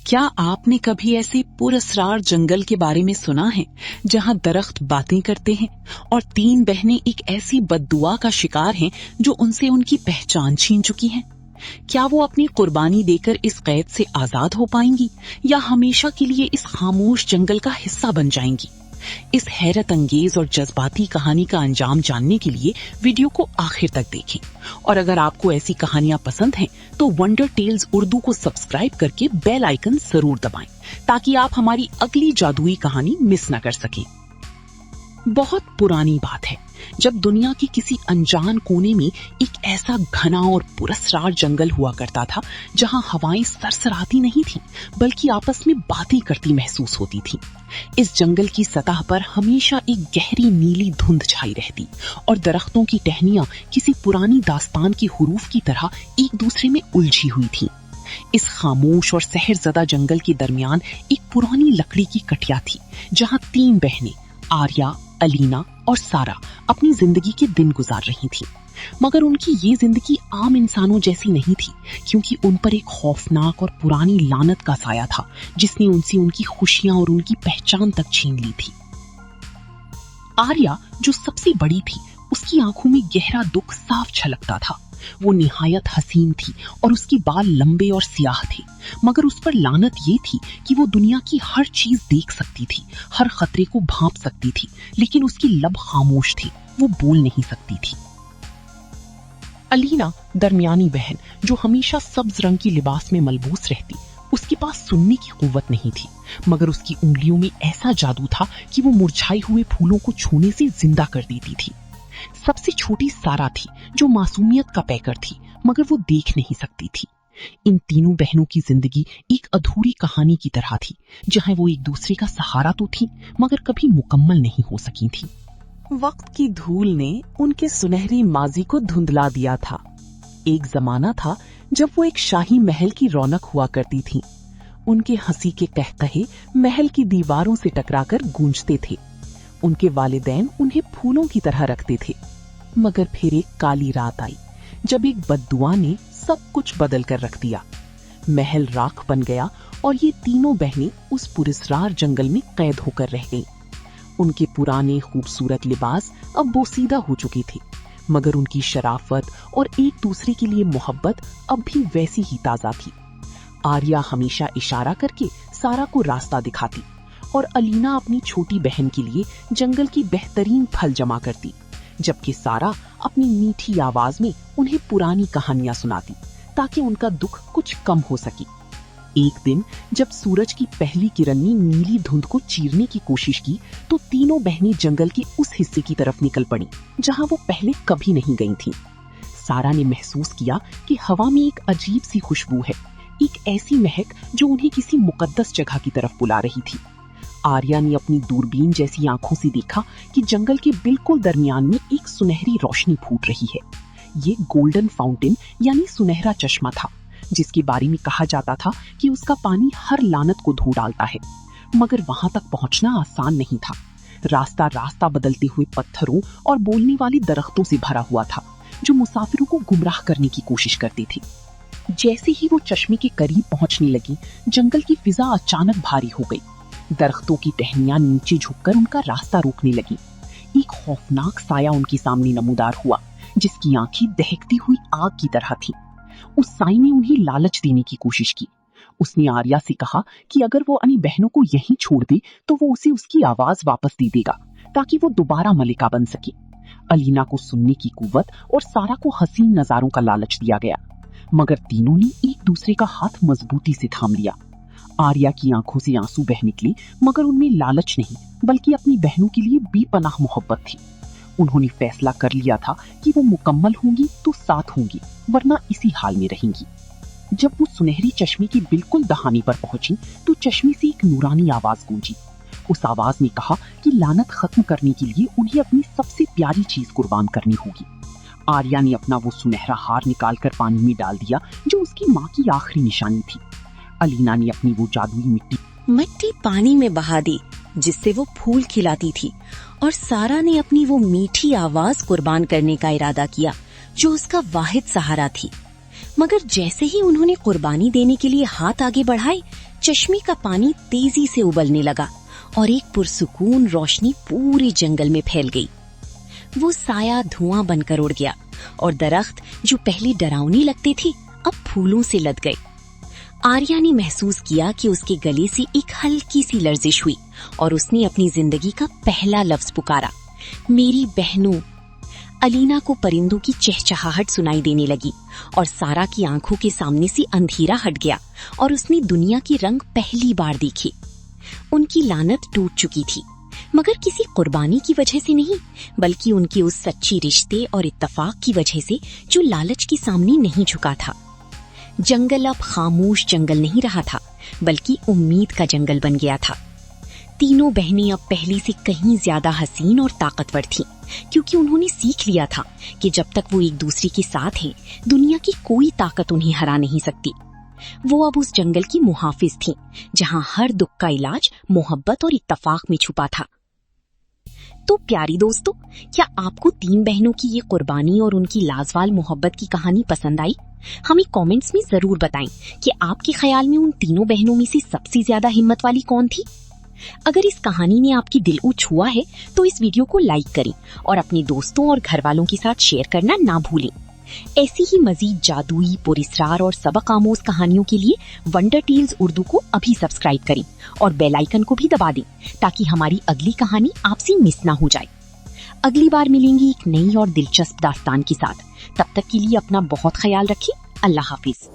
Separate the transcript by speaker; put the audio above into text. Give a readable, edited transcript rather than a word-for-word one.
Speaker 1: क्या आपने कभी ऐसे पुरअसरार जंगल के बारे में सुना है जहां दरख्त बातें करते हैं और 3 बहनें एक ऐसी बद्दुआ का शिकार हैं जो उनसे उनकी पहचान छीन चुकी हैं? क्या वो अपनी कुर्बानी देकर इस कैद से आजाद हो पाएंगी या हमेशा के लिए इस खामोश जंगल का हिस्सा बन जाएंगी? इस हैरत अंगेज और जज्बाती कहानी का अंजाम जानने के लिए वीडियो को आखिर तक देखें। और अगर आपको ऐसी कहानियां पसंद हैं तो वंडर टेल्स उर्दू को सब्सक्राइब करके बेल आइकन जरूर दबाएं ताकि आप हमारी अगली जादुई कहानी मिस न कर सकें। बहुत पुरानी बात है जब दुनिया के किसी अनजान कोने में एक ऐसा घना और पुरअसरार जंगल हुआ करता था जहां हवाएं सरसराती नहीं थीं बल्कि आपस में बातें करती महसूस होती थीं। इस जंगल की सतह पर हमेशा एक गहरी नीली धुंध छाई रहती और दरख्तों की टहनियां किसी पुरानी दास्तान के हुरूफ की तरह एक दूसरे में उलझी हुई थीं। इस खामोश और सहरज़दा जंगल के दरमियान एक पुरानी लकड़ी की कटिया थी जहां 3 बहनें आर्या, अलीना और सारा अपनी जिंदगी के दिन गुजार रही थीं। मगर उनकी ये जिंदगी आम इंसानों जैसी नहीं थी क्योंकि उन पर एक खौफनाक और पुरानी लानत का साया था जिसने उनसे उनकी खुशियां और उनकी पहचान तक छीन ली थी। आर्या जो सबसे बड़ी थी, उसकी आंखों में गहरा दुख साफ झलकता था। वो निहायत हसीन थी और उसके बाल लंबे और स्याह थे, मगर उस पर लानत ये थी कि वो दुनिया की हर चीज देख सकती थी, हर खतरे को भांप सकती थी, लेकिन उसकी लब खामोश थी, वो बोल नहीं सकती थी। अलीना दरमियानी बहन जो हमेशा सब्ज रंग की लिबास में मलबूस रहती, उसके पास सुनने की कुव्वत नहीं थी, मगर उसकी उंगलियों में ऐसा जादू था कि वो मुरझाए हुए फूलों को छूने से जिंदा कर देती थी। सबसे छोटी सारा थी जो मासूमियत का पैकर थी, मगर वो देख नहीं सकती थी। इन तीनों बहनों की जिंदगी एक अधूरी कहानी की तरह थी जहां वो एक दूसरे का सहारा तो थी मगर कभी मुकम्मल नहीं हो सकी थी। वक्त की धूल ने उनके सुनहरी माजी को धुंधला दिया था। एक जमाना था जब वो एक शाही महल की रौनक हुआ करती थी। उनके हंसी के कहकहे महल की दीवारों से टकराकर गूंजते थे। उनके वालिदैन उन्हें फूलों की तरह रखते थे। मगर फिर एक काली रात आई जब एक बद्दुआ ने सब कुछ बदल कर रख दिया। महल राख बन गया और ये तीनों बहनें उस पुरअसरार जंगल में कैद होकर रह गईं। उनके पुराने खूबसूरत लिबास अब बोसीदा हो चुके थे, मगर उनकी शराफत और एक दूसरे के लिए मोहब्बत अब भी वैसी ही ताजा थी। आर्या हमेशा इशारा करके सारा को रास्ता दिखाती और अलीना अपनी छोटी बहन के लिए जंगल की बेहतरीन फल जमा करती, जबकि सारा अपनी मीठी आवाज में उन्हें पुरानी कहानियां सुनाती ताकि उनका दुख कुछ कम हो सके। एक दिन जब सूरज की पहली किरण ने नीली धुंध को चीरने की कोशिश की तो तीनों बहनें जंगल के उस हिस्से की तरफ निकल पड़ी जहां वो पहले कभी नहीं गई थीं। सारा ने महसूस किया कि हवा में एक अजीब सी खुशबू है, एक ऐसी महक जो उन्हें किसी मुकद्दस जगह की तरफ बुला रही थी। आर्या ने अपनी दूरबीन जैसी आंखों से देखा कि जंगल के बिल्कुल दरमियान में एक सुनहरी रोशनी फूट रही है। ये गोल्डन फाउंटेन यानी सुनहरा चश्मा था जिसके बारे में कहा जाता था कि उसका पानी हर लानत को धो डालता है। मगर वहां तक पहुंचना आसान नहीं था। रास्ता बदलते हुए पत्थरों और बोलने वाले दरख्तों से भरा हुआ था जो मुसाफिरों को गुमराह करने की कोशिश करती थी। जैसे ही वो चश्मे के करीब पहुंचने लगी, जंगल की फिजा अचानक भारी हो गई। दरख्तों की टहनियां नीचे झुककर उनका रास्ता रोकने लगी। एक खौफनाक साया उनके सामने नमूदार हुआ जिसकी आंखें दहकती हुई आग की तरह थी। उस साई ने उन्हें लालच देने की कोशिश की। उसने आर्या से कहा कि अगर वो अपनी बहनों को यहीं छोड़ दे तो वो उसे उसकी आवाज वापस दे देगा ताकि वो दोबारा मलिका बन सके। अलीना को सुनने की कुव्वत और सारा को हसीन नजारों का लालच दिया गया, मगर तीनों ने एक दूसरे का हाथ मजबूती से थाम लिया। आर्या की आंखों से आंसू बह निकले, मगर उनमें लालच नहीं बल्कि अपनी बहनों के लिए बेपनाह मोहब्बत थी। उन्होंने फैसला कर लिया था कि वो मुकम्मल होंगी तो साथ होंगी, वरना इसी हाल में रहेंगी। जब वो सुनहरी चश्मे की बिल्कुल दहानी पर पहुंची तो चश्मे से एक नूरानी आवाज गूंजी। उस आवाज ने कहा कि लानत खत्म करने के लिए उन्हें अपनी सबसे प्यारी चीज कुर्बान करनी होगी। आर्या ने अपना वो सुनहरा हार निकालकर पानी में डाल दिया जो उसकी माँ की आखिरी निशानी थी। अलीना ने अपनी वो जादुई
Speaker 2: मिट्टी पानी में बहा दी जिससे वो फूल खिलाती थी, और सारा ने अपनी वो मीठी आवाज कुर्बान करने का इरादा किया जो उसका वाहिद सहारा थी। मगर जैसे ही उन्होंने कुर्बानी देने के लिए हाथ आगे बढ़ाए, चश्मे का पानी तेजी से उबलने लगा और एक पुरसुकून रोशनी पूरे जंगल में फैल गई। वो साया धुआं बनकर उड़ गया और दरख्त जो पहले डरावने लगते थे अब फूलों से लद गए। आर्या ने महसूस किया कि उसके गले से एक हल्की सी लर्जिश हुई और उसने अपनी जिंदगी का पहला लफ्ज पुकारा, मेरी बहनों। अलीना को परिंदों की चहचहाहट सुनाई देने लगी और सारा की आंखों के सामने से अंधेरा हट गया और उसने दुनिया के रंग पहली बार देखे। उनकी लानत टूट चुकी थी, मगर किसी कुर्बानी की वजह से नहीं, बल्कि उनके उस सच्ची रिश्ते और इत्तेफाक की वजह से जो लालच के सामने नहीं झुका था। जंगल अब खामोश जंगल नहीं रहा था, बल्कि उम्मीद का जंगल बन गया था। तीनों बहनें अब पहले से कहीं ज्यादा हसीन और ताकतवर थीं, क्योंकि उन्होंने सीख लिया था कि जब तक वो एक दूसरे के साथ हैं, दुनिया की कोई ताकत उन्हें हरा नहीं सकती। वो अब उस जंगल की मुहाफिज थीं, जहां हर दुख का इलाज मोहब्बत और इत्तेफाक में छुपा था। तो प्यारी दोस्तों, क्या आपको तीन बहनों की ये कुर्बानी और उनकी लाजवाल मोहब्बत की कहानी पसंद आई? हमें कमेंट्स में जरूर बताएं कि आपके ख्याल में उन तीनों बहनों में से सबसे ज्यादा हिम्मत वाली कौन थी। अगर इस कहानी ने आपकी दिल को छुआ है तो इस वीडियो को लाइक करें और अपने दोस्तों और घर वालों के साथ शेयर करना ना भूलें। ऐसी ही मजीद जादुई, पुरस्रार और सबक आमोज कहानियों के लिए वंडर टेल्स उर्दू को अभी सब्सक्राइब करें और बेल आइकन को भी दबा दें, ताकि हमारी अगली कहानी आपसे मिस ना हो जाए। अगली बार मिलेंगे एक नई और दिलचस्प दास्तान के साथ। तब तक के लिए अपना बहुत ख्याल रखें। अल्लाह हाफिज।